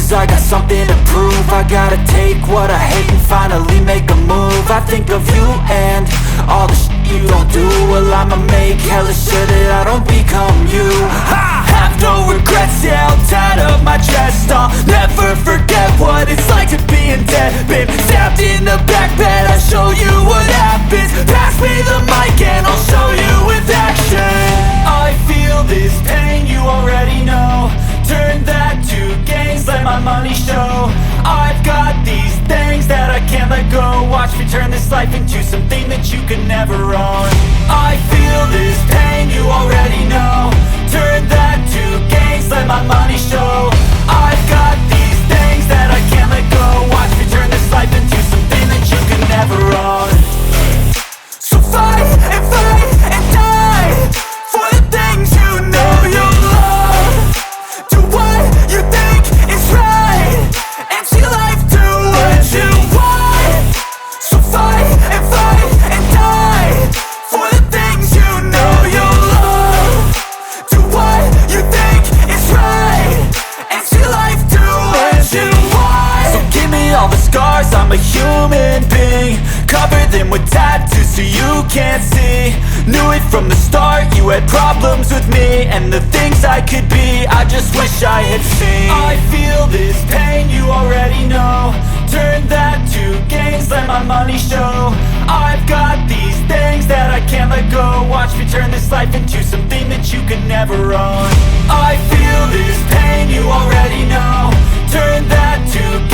lose, I got something to prove. I gotta take what I hate and finally make a move. I think of you and all the shit you don't do. Well, I'ma make hella sure that I don't become you. I have no regrets, yeah, I'll tie up my chest. I'll never forget what it's like to be in debt. Been stabbed in the back bed, I'll show you what happens. Pass me the mic and I'll show you with action. I feel this pain, you already know. Turn that to gains, let my money show. I've got these things that I can't let go. Watch me turn this life into something that you could never own. I feel this pain, you already know. Turn that to gains, let my money show. I've got these things that I can't let go. Watch me turn this life into something that you could never own. So fight and die for the things you know you love. Do what you think is right and see life do what you want. So fight and die for the things you know you love. Do what you think is right and see life do what you want. So give me all the scars, I'm a human being. Cover them with tattoos so you can't see. Knew it from the start, you had problems with me and the things I could be, I just wish I had seen. I feel this pain, you already know. Turn that to gains, let my money show. I've got these things that I can't let go. Watch me turn this life into something that you could never own. I feel this pain, you already know. Turn that to